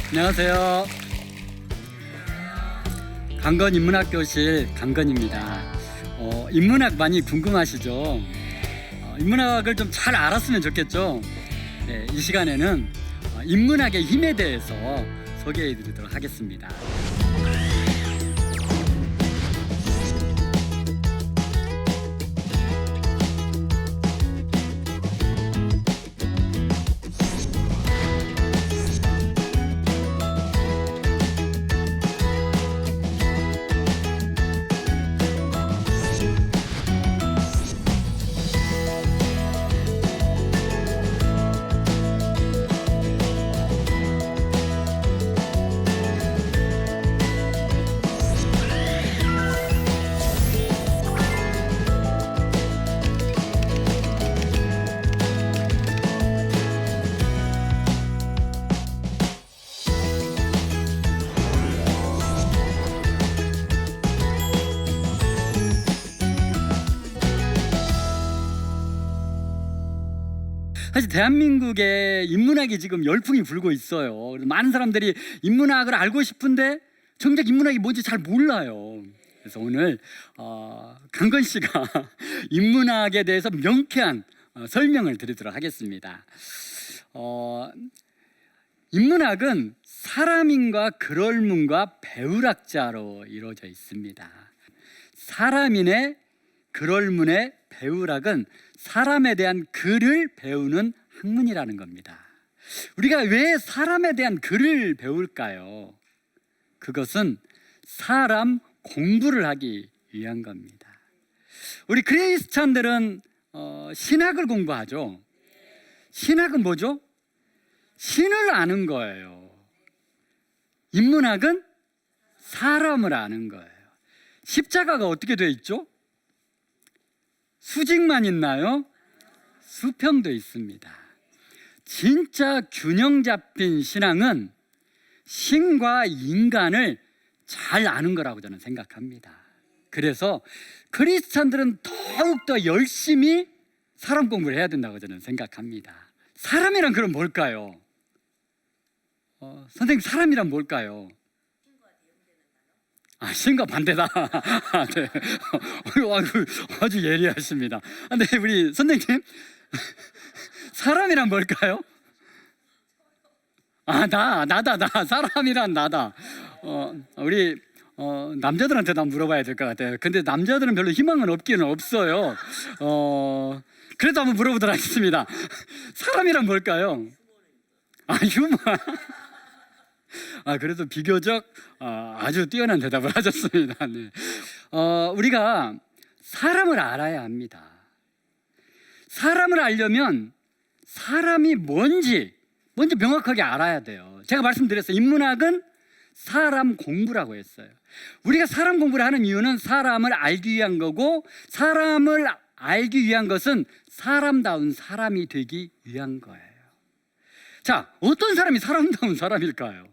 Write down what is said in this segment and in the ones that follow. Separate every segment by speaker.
Speaker 1: 안녕하세요. 강건 인문학교실 강건입니다. 인문학 많이 궁금하시죠? 인문학을 좀 잘 알았으면 좋겠죠? 네, 이 시간에는 인문학의 힘에 대해서 소개해 드리도록 하겠습니다. 사실 대한민국에 인문학이 지금 열풍이 불고 있어요. 많은 사람들이 인문학을 알고 싶은데 정작 인문학이 뭔지 잘 몰라요. 그래서 오늘 강건 씨가 인문학에 대해서 명쾌한 설명을 드리도록 하겠습니다. 인문학은 사람인과 글얼문과 배울학자로 이루어져 있습니다. 사람인의 글얼문의 배울학은 사람에 대한 글을 배우는 학문이라는 겁니다. 우리가 왜 사람에 대한 글을 배울까요? 그것은 사람 공부를 하기 위한 겁니다. 우리 크리스찬들은 신학을 공부하죠. 신학은 뭐죠? 신을 아는 거예요. 인문학은 사람을 아는 거예요. 십자가가 어떻게 되어 있죠? 수직만 있나요? 수평도 있습니다. 진짜 균형 잡힌 신앙은 신과 인간을 잘 아는 거라고 저는 생각합니다. 그래서 크리스찬들은 더욱더 열심히 사람 공부를 해야 된다고 저는 생각합니다. 사람이란 그럼 뭘까요? 선생님, 사람이란 뭘까요? 신과 반대다. 네. 아주 예리하십니다. 네, 우리 선생님, 사람이란 뭘까요? 나다. 사람이란 나다. 우리 남자들한테도 한번 물어봐야 될 것 같아요. 근데 남자들은 별로 희망은 없기는 없어요. 그래도 한번 물어보도록 하겠습니다. 사람이란 뭘까요? 휴먼. 그래도 비교적 아주 뛰어난 대답을 하셨습니다. 네. 우리가 사람을 알아야 합니다. 사람을 알려면 사람이 뭔지 명확하게 알아야 돼요. 제가 말씀드렸어요. 인문학은 사람 공부라고 했어요. 우리가 사람 공부를 하는 이유는 사람을 알기 위한 거고, 사람을 알기 위한 것은 사람다운 사람이 되기 위한 거예요. 자, 어떤 사람이 사람다운 사람일까요?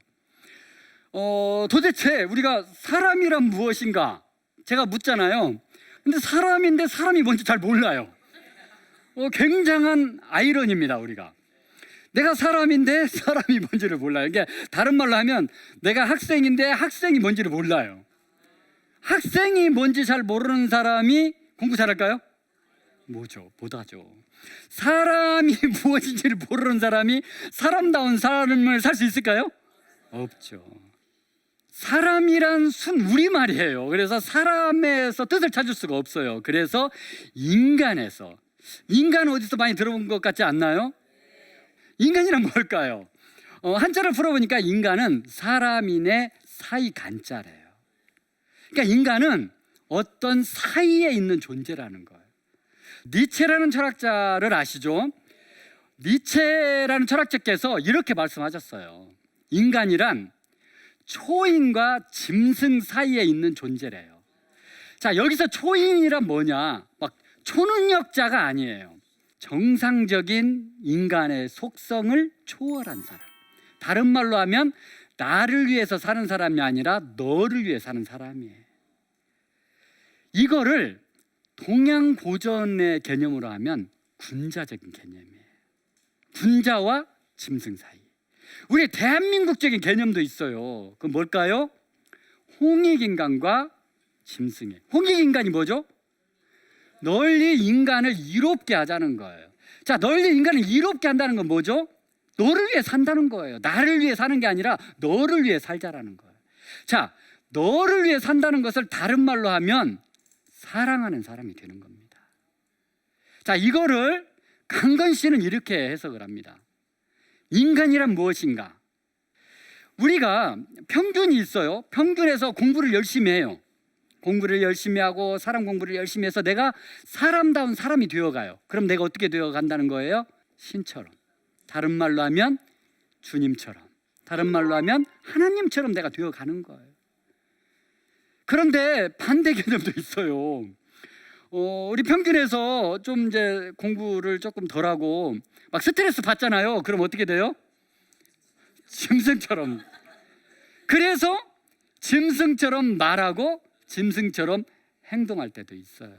Speaker 1: 도대체 우리가 사람이란 무엇인가? 제가 묻잖아요. 근데 사람인데 사람이 뭔지 잘 몰라요. 굉장한 아이러니입니다. 우리가 내가 사람인데 사람이 뭔지를 몰라요. 이게 다른 말로 하면 내가 학생인데 학생이 뭔지를 몰라요. 학생이 뭔지 잘 모르는 사람이 공부 잘할까요? 못하죠. 사람이 무엇인지를 모르는 사람이 사람다운 삶을 살 수 있을까요? 없죠. 사람이란 순 우리말이에요. 그래서 사람에서 뜻을 찾을 수가 없어요. 그래서 인간은 어디서 많이 들어본 것 같지 않나요? 인간이란 뭘까요? 한자를 풀어보니까 인간은 사람인의 사이 간자래요. 그러니까 인간은 어떤 사이에 있는 존재라는 거예요. 니체라는 철학자를 아시죠? 니체라는 철학자께서 이렇게 말씀하셨어요. 인간이란 초인과 짐승 사이에 있는 존재래요. 자, 여기서 초인이란 뭐냐? 막 초능력자가 아니에요. 정상적인 인간의 속성을 초월한 사람. 다른 말로 하면 나를 위해서 사는 사람이 아니라 너를 위해 사는 사람이에요. 이거를 동양 고전의 개념으로 하면 군자적인 개념이에요. 군자와 짐승 사이. 우리 대한민국적인 개념도 있어요. 그 뭘까요? 홍익인간과 짐승의. 홍익인간이 뭐죠? 널리 인간을 이롭게 하자는 거예요. 자, 널리 인간을 이롭게 한다는 건 뭐죠? 너를 위해 산다는 거예요. 나를 위해 사는 게 아니라 너를 위해 살자라는 거예요. 자, 너를 위해 산다는 것을 다른 말로 하면 사랑하는 사람이 되는 겁니다. 자, 이거를 강건 씨는 이렇게 해석을 합니다. 인간이란 무엇인가? 우리가 평균이 있어요. 평균에서 공부를 열심히 해요. 공부를 열심히 하고 사람 공부를 열심히 해서 내가 사람다운 사람이 되어가요. 그럼 내가 어떻게 되어간다는 거예요? 신처럼. 다른 말로 하면 주님처럼. 다른 말로 하면 하나님처럼 내가 되어가는 거예요. 그런데 반대 개념도 있어요. 우리 평균에서 좀 이제 공부를 조금 덜하고 막 스트레스 받잖아요. 그럼 어떻게 돼요? 짐승처럼. 그래서 짐승처럼 말하고 짐승처럼 행동할 때도 있어요.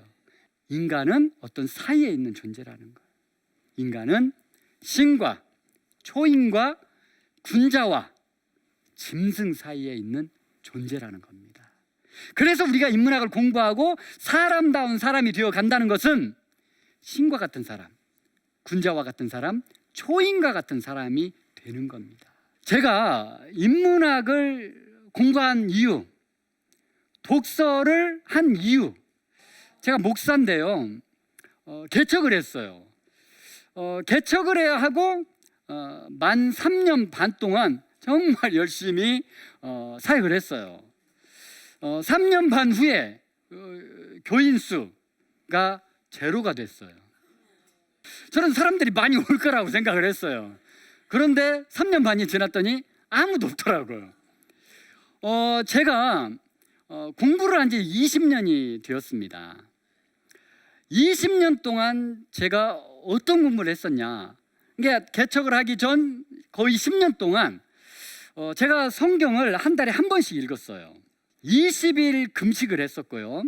Speaker 1: 인간은 어떤 사이에 있는 존재라는 거예요. 인간은 신과 초인과 군자와 짐승 사이에 있는 존재라는 겁니다. 그래서 우리가 인문학을 공부하고 사람다운 사람이 되어 간다는 것은 신과 같은 사람, 군자와 같은 사람, 초인과 같은 사람이 되는 겁니다. 제가 인문학을 공부한 이유, 독서를 한 이유, 제가 목사인데요. 개척을 했어요. 개척을 해야 하고 만 3년 반 동안 정말 열심히 사역을 했어요. 3년 반 후에 교인 수가 제로가 됐어요. 저는 사람들이 많이 올 거라고 생각을 했어요. 그런데 3년 반이 지났더니 아무도 없더라고요. 제가 공부를 한 지 20년이 되었습니다. 20년 동안 제가 어떤 공부를 했었냐? 그러니까 개척을 하기 전 거의 10년 동안 제가 성경을 한 달에 한 번씩 읽었어요. 20일 금식을 했었고요.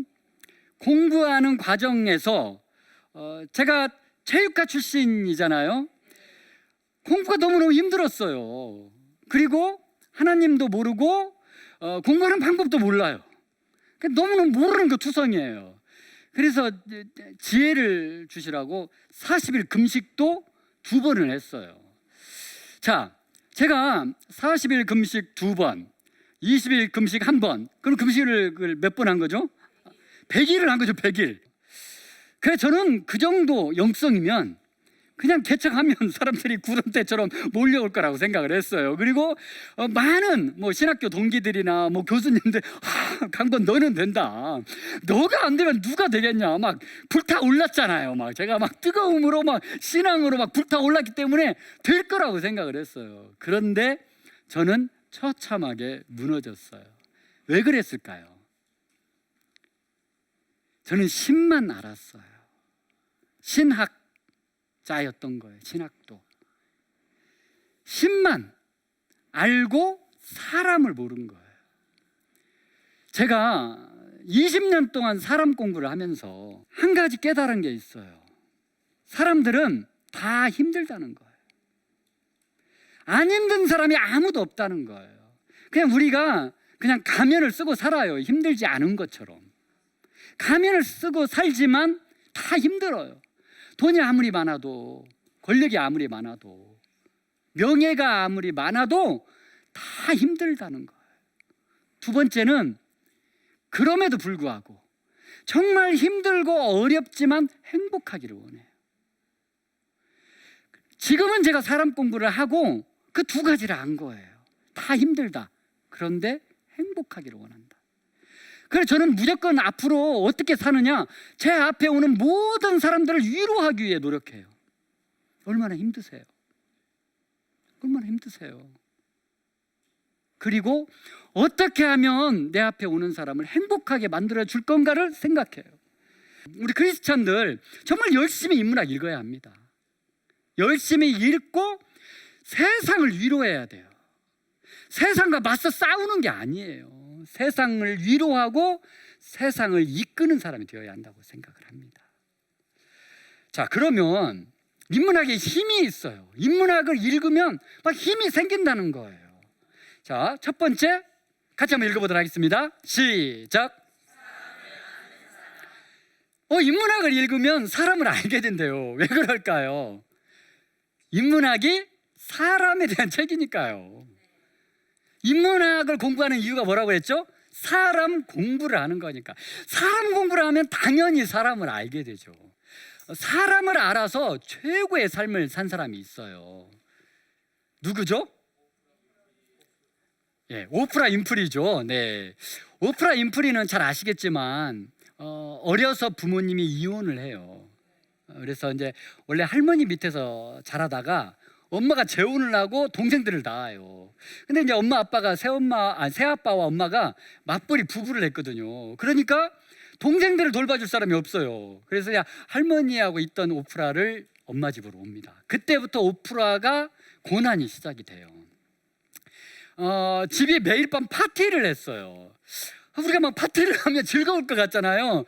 Speaker 1: 공부하는 과정에서 제가 체육과 출신이잖아요. 공부가 너무너무 힘들었어요. 그리고 하나님도 모르고 공부하는 방법도 몰라요. 너무너무 모르는 거 투성이에요. 그래서 지혜를 주시라고 40일 금식도 2번을 했어요. 자, 제가 40일 금식 2번, 20일 금식 1번, 그럼 금식을 몇 번 한 거죠? 100일을 한 거죠. 100일. 그래서 저는 그 정도 영성이면 그냥 개척하면 사람들이 구름대처럼 몰려올 거라고 생각을 했어요. 그리고 많은 신학교 동기들이나 교수님들, 강건 너는 된다. 너가 안 되면 누가 되겠냐. 막 불타올랐잖아요. 막 제가 막 뜨거움으로 막 신앙으로 막 불타올랐기 때문에 될 거라고 생각을 했어요. 그런데 저는 처참하게 무너졌어요. 왜 그랬을까요? 저는 신만 알았어요. 신학자였던 거예요. 신학도. 신만 알고 사람을 모른 거예요. 제가 20년 동안 사람 공부를 하면서 한 가지 깨달은 게 있어요. 사람들은 다 힘들다는 거예요. 안 힘든 사람이 아무도 없다는 거예요. 그냥 우리가 그냥 가면을 쓰고 살아요. 힘들지 않은 것처럼. 가면을 쓰고 살지만 다 힘들어요. 돈이 아무리 많아도, 권력이 아무리 많아도, 명예가 아무리 많아도 다 힘들다는 거예요. 두 번째는 그럼에도 불구하고 정말 힘들고 어렵지만 행복하기를 원해요. 지금은 제가 사람 공부를 하고 그 두 가지를 안 거예요. 다 힘들다. 그런데 행복하기를 원한다. 그래서 저는 무조건 앞으로 어떻게 사느냐, 제 앞에 오는 모든 사람들을 위로하기 위해 노력해요. 얼마나 힘드세요? 얼마나 힘드세요? 그리고 어떻게 하면 내 앞에 오는 사람을 행복하게 만들어 줄 건가를 생각해요. 우리 크리스찬들 정말 열심히 인문학 읽어야 합니다. 열심히 읽고 세상을 위로해야 돼요. 세상과 맞서 싸우는 게 아니에요. 세상을 위로하고 세상을 이끄는 사람이 되어야 한다고 생각을 합니다. 자, 그러면 인문학에 힘이 있어요. 인문학을 읽으면 막 힘이 생긴다는 거예요. 자, 첫 번째 같이 한번 읽어보도록 하겠습니다. 시작. 인문학을 읽으면 사람을 알게 된대요. 왜 그럴까요? 인문학이 사람에 대한 책이니까요. 인문학을 공부하는 이유가 뭐라고 했죠? 사람 공부를 하는 거니까. 사람 공부를 하면 당연히 사람을 알게 되죠. 사람을 알아서 최고의 삶을 산 사람이 있어요. 누구죠? 예, 오프라 윈프리죠. 네, 오프라 윈프리는 잘 아시겠지만 어려서 부모님이 이혼을 해요. 그래서 이제 원래 할머니 밑에서 자라다가 엄마가 재혼을 하고 동생들을 낳아요. 근데 이제 엄마 아빠가 새아빠와 엄마가 맞벌이 부부를 했거든요. 그러니까 동생들을 돌봐줄 사람이 없어요. 그래서 그냥 할머니하고 있던 오프라를 엄마 집으로 옵니다. 그때부터 오프라가 고난이 시작이 돼요. 집이 매일 밤 파티를 했어요. 우리가 막 파티를 하면 즐거울 것 같잖아요.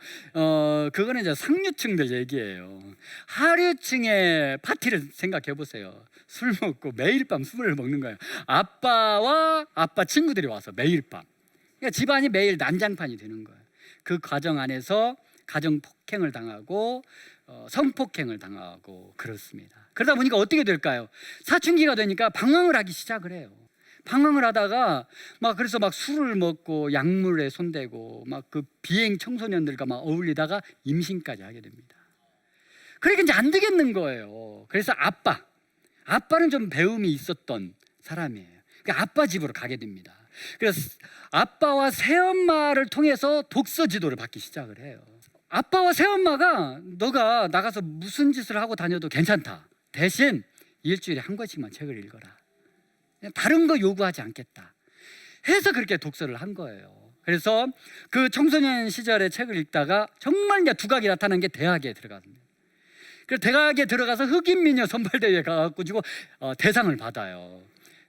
Speaker 1: 그거는 이제 상류층들 얘기예요. 하류층의 파티를 생각해 보세요. 술 먹고 매일 밤 술을 먹는 거예요. 아빠와 아빠 친구들이 와서 매일 밤. 그러니까 집안이 매일 난장판이 되는 거예요. 그 과정 안에서 가정 폭행을 당하고 성폭행을 당하고 그렇습니다. 그러다 보니까 어떻게 될까요? 사춘기가 되니까 방황을 하기 시작을 해요. 방황을 하다가 그래서 술을 먹고 약물에 손대고 그 비행 청소년들과 어울리다가 임신까지 하게 됩니다. 그러니까 이제 안 되겠는 거예요. 그래서 아빠는 좀 배움이 있었던 사람이에요. 그러니까 아빠 집으로 가게 됩니다. 그래서 아빠와 새엄마를 통해서 독서 지도를 받기 시작을 해요. 아빠와 새엄마가 너가 나가서 무슨 짓을 하고 다녀도 괜찮다. 대신 일주일에 한 권씩만 책을 읽어라. 다른 거 요구하지 않겠다 해서 그렇게 독서를 한 거예요. 그래서 그 청소년 시절에 책을 읽다가 정말 이제 두각이 나타난 게 대학에 들어갑니다. 그래서 대학에 들어가서 흑인 미녀 선발대회에 가가지고 대상을 받아요.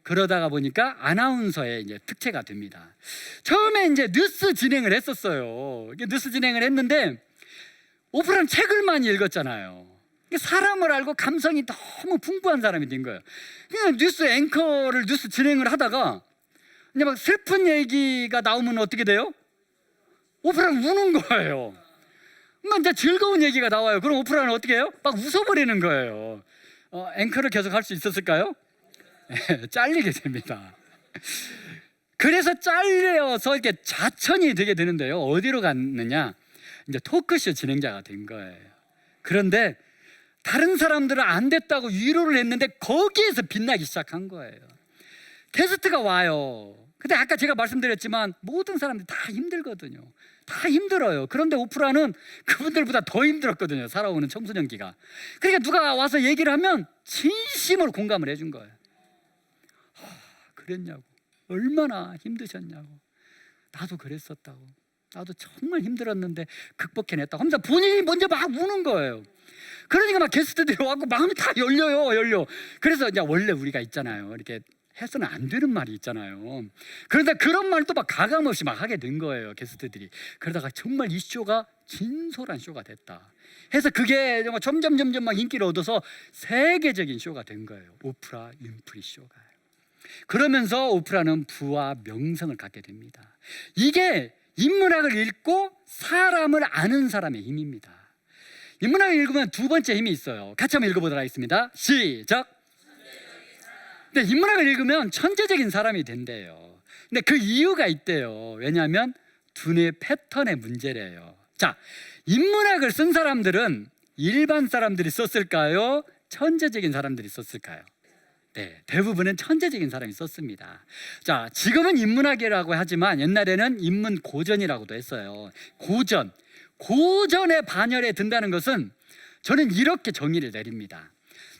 Speaker 1: 그러다가 보니까 아나운서의 이제 특채가 됩니다. 처음에 이제 뉴스 진행을 했었어요. 뉴스 진행을 했는데 오프라는 책을 많이 읽었잖아요. 사람을 알고 감성이 너무 풍부한 사람이 된 거예요. 그냥 뉴스 앵커를 뉴스 진행을 하다가 이제 슬픈 얘기가 나오면 어떻게 돼요? 오프라는 우는 거예요. 이제 즐거운 얘기가 나와요. 그럼 오프라는 어떻게 해요? 웃어버리는 거예요. 앵커를 계속 할 수 있었을까요? 잘리게 됩니다. 그래서 잘려서 이렇게 자천이 되게 되는데요. 어디로 갔느냐? 이제 토크쇼 진행자가 된 거예요. 그런데 다른 사람들은 안 됐다고 위로를 했는데 거기에서 빛나기 시작한 거예요. 게스트가 와요. 근데 아까 제가 말씀드렸지만 모든 사람들이 다 힘들거든요. 다 힘들어요. 그런데 오프라는 그분들보다 더 힘들었거든요. 살아오는 청소년기가. 그러니까 누가 와서 얘기를 하면 진심으로 공감을 해준 거예요. 그랬냐고, 얼마나 힘드셨냐고, 나도 그랬었다고, 나도 정말 힘들었는데 극복해냈다고 하면서 본인이 먼저 막 우는 거예요. 그러니까 게스트들이 와서 마음이 다 열려. 그래서 이제 원래 우리가 있잖아요, 이렇게 해서는 안 되는 말이 있잖아요. 그런데 그런 말도 가감없이 하게 된 거예요, 게스트들이. 그러다가 정말 이 쇼가 진솔한 쇼가 됐다 해서 그게 점점 인기를 얻어서 세계적인 쇼가 된 거예요. 오프라 윈프리 쇼가. 그러면서 오프라는 부와 명성을 갖게 됩니다. 이게 인문학을 읽고 사람을 아는 사람의 힘입니다. 인문학을 읽으면 두 번째 힘이 있어요. 같이 한번 읽어보도록 하겠습니다. 시작. 근데 인문학을 읽으면 천재적인 사람이 된대요. 근데 그 이유가 있대요. 왜냐하면 두뇌 패턴의 문제래요. 자, 인문학을 쓴 사람들은 일반 사람들이 썼을까요? 천재적인 사람들이 썼을까요? 네, 대부분은 천재적인 사람이 썼습니다. 자, 지금은 인문학이라고 하지만 옛날에는 인문고전이라고도 했어요. 고전의 반열에 든다는 것은 저는 이렇게 정의를 내립니다.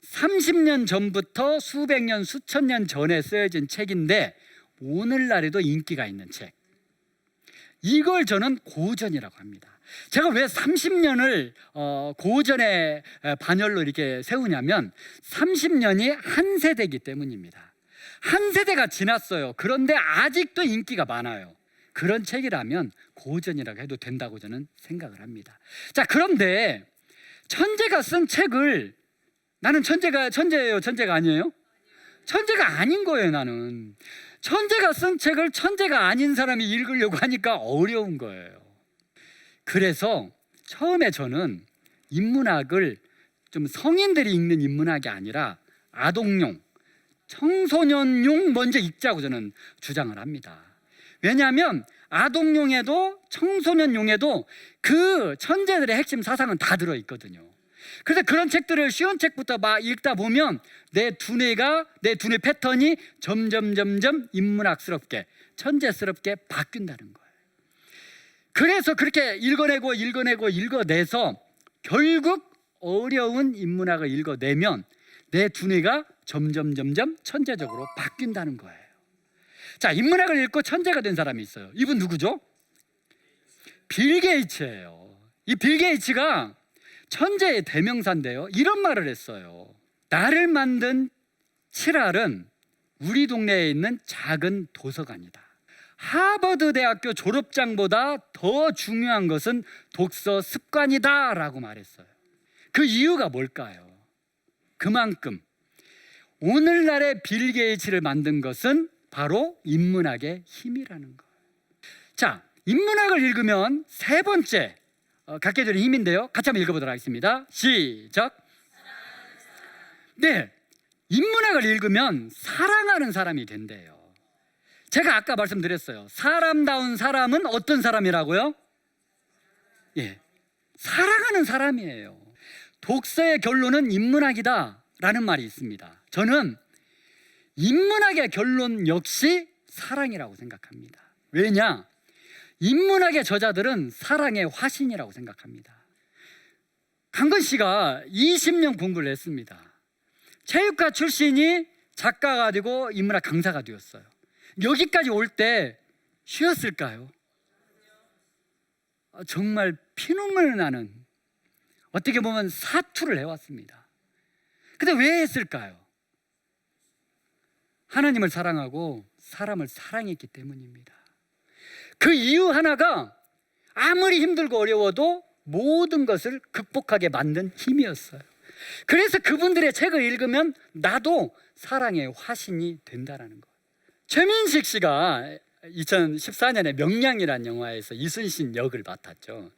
Speaker 1: 30년 전부터 수백 년, 수천 년 전에 쓰여진 책인데 오늘날에도 인기가 있는 책, 이걸 저는 고전이라고 합니다. 제가 왜 30년을 고전의 반열로 이렇게 세우냐면 30년이 한 세대이기 때문입니다. 한 세대가 지났어요. 그런데 아직도 인기가 많아요. 그런 책이라면 고전이라고 해도 된다고 저는 생각을 합니다. 자, 그런데 천재가 쓴 책을 나는 천재예요, 천재가 아니에요? 천재가 아닌 거예요. 나는 천재가 쓴 책을 천재가 아닌 사람이 읽으려고 하니까 어려운 거예요. 그래서 처음에 저는 인문학을 좀 성인들이 읽는 인문학이 아니라 아동용, 청소년용 먼저 읽자고 저는 주장을 합니다. 왜냐하면 아동용에도 청소년용에도 그 천재들의 핵심 사상은 다 들어있거든요. 그래서 그런 책들을 쉬운 책부터 막 읽다 보면 내 두뇌 패턴이 점점 인문학스럽게 천재스럽게 바뀐다는 거예요. 그래서 그렇게 읽어내서 결국 어려운 인문학을 읽어내면 내 두뇌가 점점 천재적으로 바뀐다는 거예요. 자, 인문학을 읽고 천재가 된 사람이 있어요. 이분 누구죠? 빌 게이츠예요. 이 빌 게이츠가 천재의 대명사인데요, 이런 말을 했어요. 나를 만든 칠할은 우리 동네에 있는 작은 도서관이다. 하버드 대학교 졸업장보다 더 중요한 것은 독서 습관이다 라고 말했어요. 그 이유가 뭘까요? 그만큼 오늘날의 빌 게이츠를 만든 것은 바로 인문학의 힘이라는 거예요. 자, 인문학을 읽으면 세 번째 갖게 되는 힘인데요, 같이 한번 읽어보도록 하겠습니다. 시작. 네, 인문학을 읽으면 사랑하는 사람이 된대요. 제가 아까 말씀드렸어요. 사람다운 사람은 어떤 사람이라고요? 예, 사랑하는 사람이에요. 독서의 결론은 인문학이다 라는 말이 있습니다. 저는 인문학의 결론 역시 사랑이라고 생각합니다. 왜냐? 인문학의 저자들은 사랑의 화신이라고 생각합니다. 강건 씨가 20년 공부를 했습니다. 체육과 출신이 작가가 되고 인문학 강사가 되었어요. 여기까지 올 때 쉬었을까요? 정말 피눈물 나는, 어떻게 보면 사투를 해왔습니다. 근데 왜 했을까요? 하나님을 사랑하고 사람을 사랑했기 때문입니다. 그 이유 하나가 아무리 힘들고 어려워도 모든 것을 극복하게 만든 힘이었어요. 그래서 그분들의 책을 읽으면 나도 사랑의 화신이 된다는 거예요. 최민식 씨가 2014년에 명량이라는 영화에서 이순신 역을 맡았죠.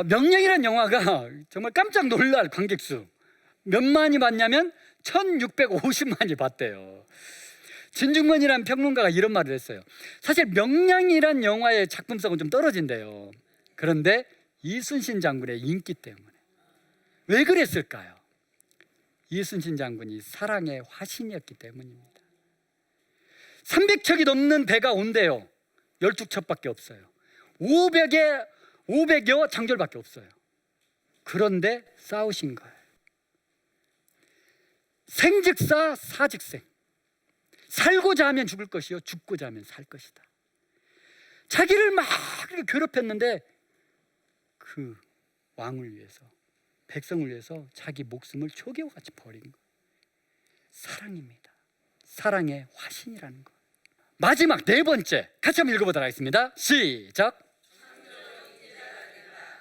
Speaker 1: 명량이라는 영화가 정말 깜짝 놀랄 관객수 몇만이 봤냐면 1650만이 봤대요. 진중권이라는 평론가가 이런 말을 했어요. 사실 명량이란 영화의 작품성은 좀 떨어진대요. 그런데 이순신 장군의 인기 때문에. 왜 그랬을까요? 이순신 장군이 사랑의 화신이었기 때문입니다. 300척이 넘는 배가 온대요. 12척밖에 없어요. 500여 장졸밖에 없어요. 그런데 싸우신 거예요. 생즉사 사즉생. 살고자 하면 죽을 것이요 죽고자 하면 살 것이다. 자기를 막 괴롭혔는데 그 왕을 위해서, 백성을 위해서 자기 목숨을 초계와 같이 버린 거예요. 사랑입니다. 사랑의 화신이라는 거. 마지막 네 번째, 같이 한번 읽어보도록 하겠습니다. 시작.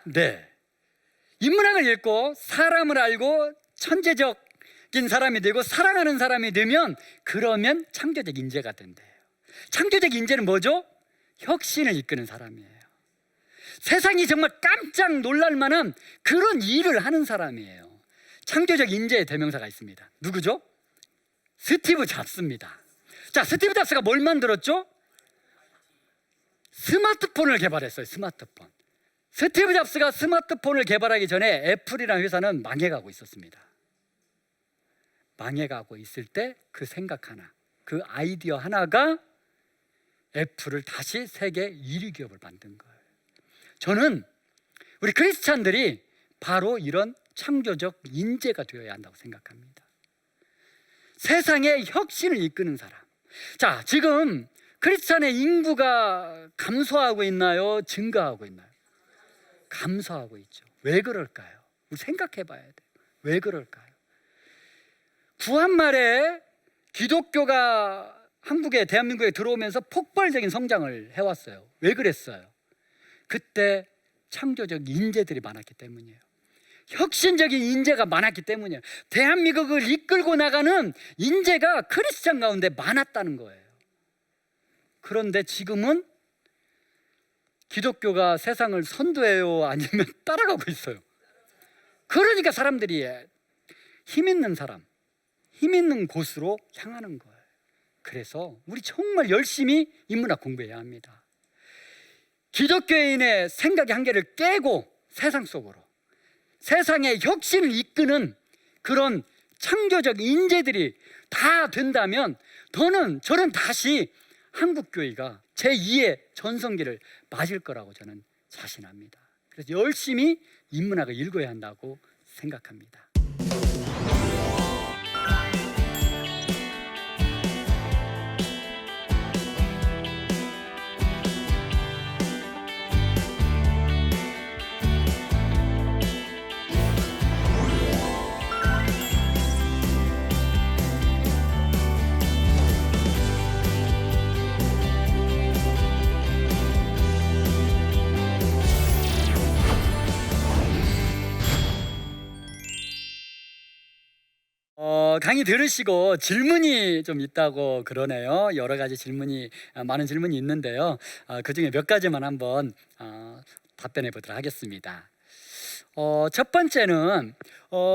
Speaker 1: 네, 인문학을 읽고 사람을 알고 천재적인 사람이 되고 사랑하는 사람이 되면 그러면 창조적 인재가 된대요. 창조적 인재는 뭐죠? 혁신을 이끄는 사람이에요. 세상이 정말 깜짝 놀랄 만한 그런 일을 하는 사람이에요. 창조적 인재의 대명사가 있습니다. 누구죠? 스티브 잡스입니다. 자, 스티브 잡스가 뭘 만들었죠? 스마트폰을 개발했어요. 스마트폰. 스티브 잡스가 스마트폰을 개발하기 전에 애플이라는 회사는 망해가고 있었습니다. 망해가고 있을 때 그 생각 하나, 그 아이디어 하나가 애플을 다시 세계 1위 기업을 만든 거예요. 저는 우리 크리스찬들이 바로 이런 창조적 인재가 되어야 한다고 생각합니다. 세상의 혁신을 이끄는 사람. 자, 지금 크리스찬의 인구가 감소하고 있나요? 증가하고 있나요? 감소하고 있죠. 왜 그럴까요? 우리 생각해 봐야 돼요. 왜 그럴까요? 구한 말에 기독교가 대한민국에 들어오면서 폭발적인 성장을 해왔어요. 왜 그랬어요? 그때 창조적 인재들이 많았기 때문이에요. 혁신적인 인재가 많았기 때문이에요. 대한민국을 이끌고 나가는 인재가 크리스찬 가운데 많았다는 거예요. 그런데 지금은 기독교가 세상을 선도해요, 아니면 따라가고 있어요. 그러니까 사람들이 힘 있는 사람, 힘 있는 곳으로 향하는 거예요. 그래서 우리 정말 열심히 인문학 공부해야 합니다. 기독교인의 생각의 한계를 깨고 세상 속으로, 세상의 혁신을 이끄는 그런 창조적 인재들이 다 된다면 저는 다시 한국교회가 제2의 전성기를 맞을 거라고 저는 자신합니다. 그래서 열심히 인문학을 읽어야 한다고 생각합니다. 강의 들으시고 질문이 좀 있다고 그러네요. 여러 가지 많은 질문이 있는데요. 그 중에 몇 가지만 한번 답변해 보도록 하겠습니다. 첫 번째는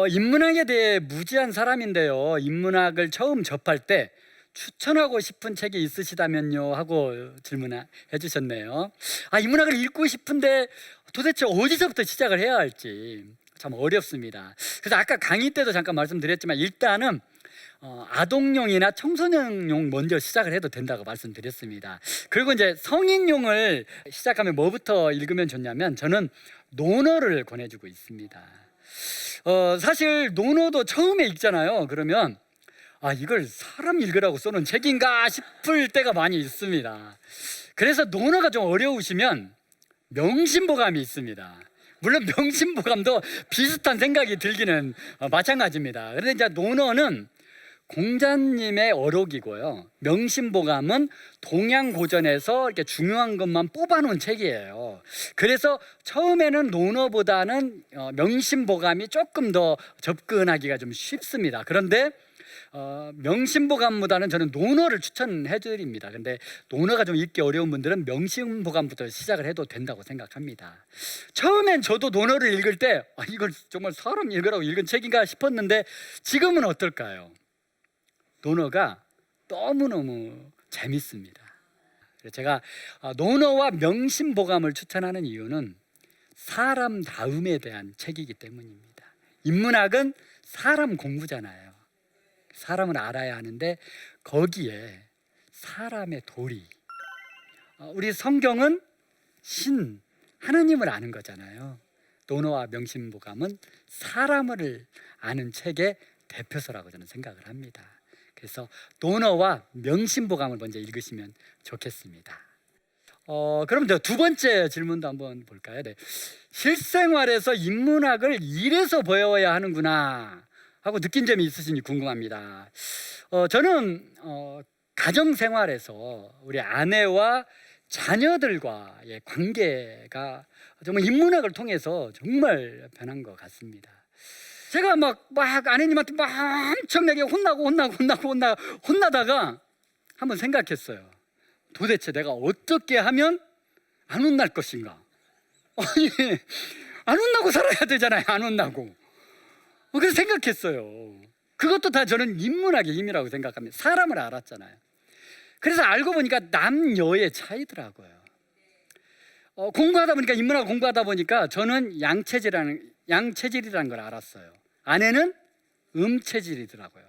Speaker 1: 인문학에 대해 무지한 사람인데요, 인문학을 처음 접할 때 추천하고 싶은 책이 있으시다면요 하고 질문해 주셨네요. 인문학을 읽고 싶은데 도대체 어디서부터 시작을 해야 할지 참 어렵습니다. 그래서 아까 강의 때도 잠깐 말씀드렸지만 일단은 아동용이나 청소년용 먼저 시작을 해도 된다고 말씀드렸습니다. 그리고 이제 성인용을 시작하면 뭐부터 읽으면 좋냐면 저는 논어를 권해주고 있습니다. 사실 논어도 처음에 읽잖아요. 그러면 이걸 사람 읽으라고 써놓은 책인가 싶을 때가 많이 있습니다. 그래서 논어가 좀 어려우시면 명심보감이 있습니다. 물론 명심보감도 비슷한 생각이 들기는 마찬가지입니다. 그런데 이제 논어는 공자님의 어록이고요, 명심보감은 동양고전에서 이렇게 중요한 것만 뽑아놓은 책이에요. 그래서 처음에는 논어보다는 명심보감이 조금 더 접근하기가 좀 쉽습니다. 그런데 명심보감보다는 저는 논어를 추천해 드립니다. 근데 논어가 좀 읽기 어려운 분들은 명심보감부터 시작을 해도 된다고 생각합니다. 처음엔 저도 논어를 읽을 때 이걸 정말 사람 읽으라고 읽은 책인가 싶었는데 지금은 어떨까요? 논어가 너무너무 재밌습니다. 제가 논어와 명심보감을 추천하는 이유는 사람다움에 대한 책이기 때문입니다. 인문학은 사람 공부잖아요. 사람을 알아야 하는데 거기에 사람의 도리, 우리 성경은 하나님을 아는 거잖아요. 논어와 명심보감은 사람을 아는 책의 대표서라고 저는 생각을 합니다. 그래서 논어와 명심보감을 먼저 읽으시면 좋겠습니다. 그럼 두 번째 질문도 한번 볼까요? 네. 실생활에서 인문학을 이래서 배워야 하는구나 하고 느낀 점이 있으신지 궁금합니다. 저는 가정생활에서 우리 아내와 자녀들과의 관계가 정말 인문학을 통해서 정말 변한 것 같습니다. 제가 막 아내님한테 엄청나게 혼나다가 한번 생각했어요. 도대체 내가 어떻게 하면 안 혼날 것인가? 안 혼나고 살아야 되잖아요. 안 혼나고. 그래서 생각했어요. 그것도 다 저는 인문학의 힘이라고 생각합니다. 사람을 알았잖아요. 그래서 알고 보니까 남녀의 차이더라고요. 공부하다 보니까, 인문학 공부하다 보니까 저는 양체질이라는 걸 알았어요. 아내는 음체질이더라고요.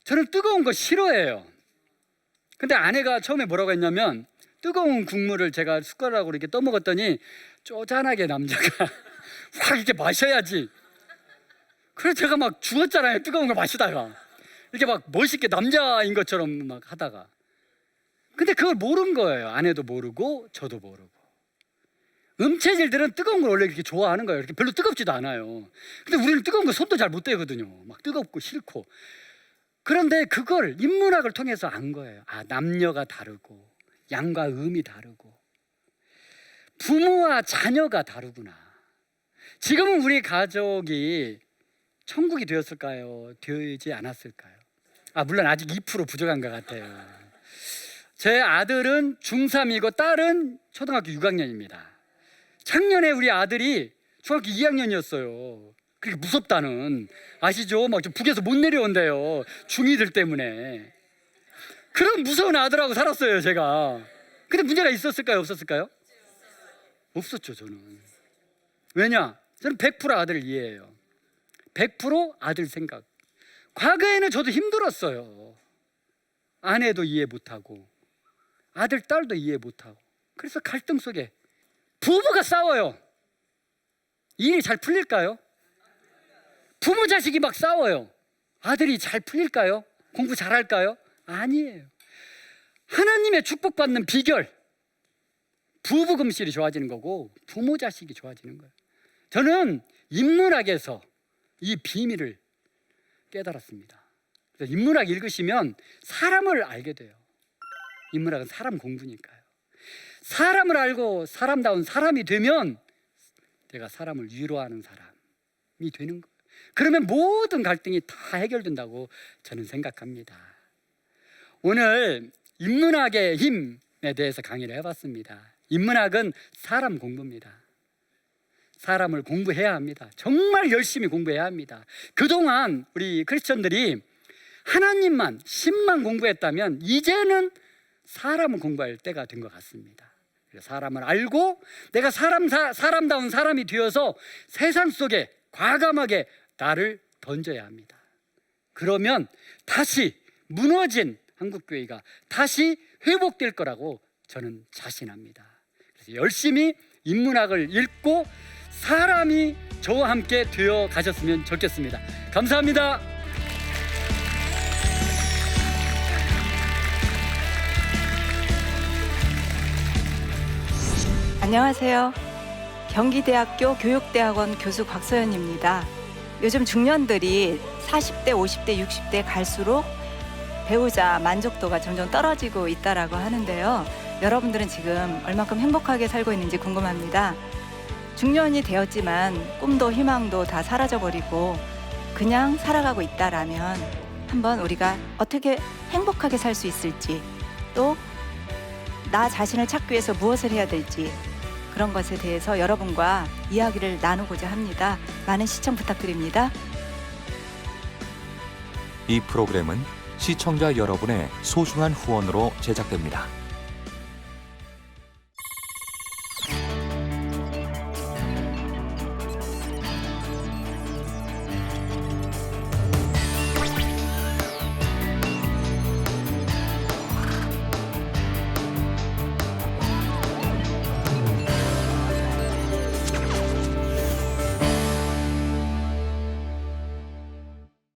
Speaker 1: 저는 뜨거운 거 싫어해요. 근데 아내가 처음에 뭐라고 했냐면, 뜨거운 국물을 제가 숟가락으로 이렇게 떠먹었더니 쪼잔하게 남자가 확 이렇게 마셔야지. 그래서 제가 막 죽었잖아요. 뜨거운 걸 마시다가 이렇게 막 멋있게 남자인 것처럼 막 하다가. 근데 그걸 모른 거예요. 아내도 모르고 저도 모르고. 음체질들은 뜨거운 걸 원래 이렇게 좋아하는 거예요. 이렇게 별로 뜨겁지도 않아요. 근데 우리는 뜨거운 거 손도 잘 못 대거든요. 막 뜨겁고 싫고. 그런데 그걸 인문학을 통해서 안 거예요. 남녀가 다르고 양과 음이 다르고 부모와 자녀가 다르구나. 지금은 우리 가족이 천국이 되었을까요? 되지 않았을까요? 물론 아직 2% 부족한 것 같아요. 제 아들은 중3이고 딸은 초등학교 6학년입니다. 작년에 우리 아들이 중학교 2학년이었어요. 그렇게 무섭다는, 아시죠? 막 북에서 못 내려온대요. 중2들 때문에. 그런 무서운 아들하고 살았어요, 제가. 근데 문제가 있었을까요? 없었을까요? 없었죠, 저는. 왜냐? 저는 100% 아들을 이해해요. 100% 아들 생각. 과거에는 저도 힘들었어요. 아내도 이해 못하고 아들, 딸도 이해 못하고. 그래서 갈등 속에 부부가 싸워요. 일이 잘 풀릴까요? 부모 자식이 막 싸워요. 아들이 잘 풀릴까요? 공부 잘할까요? 아니에요. 하나님의 축복받는 비결, 부부 금실이 좋아지는 거고 부모 자식이 좋아지는 거예요. 저는 인문학에서 이 비밀을 깨달았습니다. 그래서 인문학 읽으시면 사람을 알게 돼요. 인문학은 사람 공부니까요. 사람을 알고 사람다운 사람이 되면 내가 사람을 위로하는 사람이 되는 거예요. 그러면 모든 갈등이 다 해결된다고 저는 생각합니다. 오늘 인문학의 힘에 대해서 강의를 해봤습니다. 인문학은 사람 공부입니다. 사람을 공부해야 합니다. 정말 열심히 공부해야 합니다. 그동안 우리 크리스천들이 하나님만, 신만 공부했다면 이제는 사람을 공부할 때가 된 것 같습니다. 사람을 알고 내가 사람다운 사람이 되어서 세상 속에 과감하게 나를 던져야 합니다. 그러면 다시 무너진 한국교회가 다시 회복될 거라고 저는 자신합니다. 그래서 열심히 인문학을 읽고 사람이 저와 함께 되어 가셨으면 좋겠습니다. 감사합니다.
Speaker 2: 안녕하세요. 경기대학교 교육대학원 교수 곽소연입니다. 요즘 중년들이 40대, 50대, 60대 갈수록 배우자 만족도가 점점 떨어지고 있다라고 하는데요. 여러분들은 지금 얼마큼 행복하게 살고 있는지 궁금합니다. 중년이 되었지만 꿈도 희망도 다 사라져버리고 그냥 살아가고 있다라면 한번 우리가 어떻게 행복하게 살 수 있을지, 또 나 자신을 찾기 위해서 무엇을 해야 될지, 그런 것에 대해서 여러분과 이야기를 나누고자 합니다. 많은 시청 부탁드립니다.
Speaker 3: 이 프로그램은 시청자 여러분의 소중한 후원으로 제작됩니다.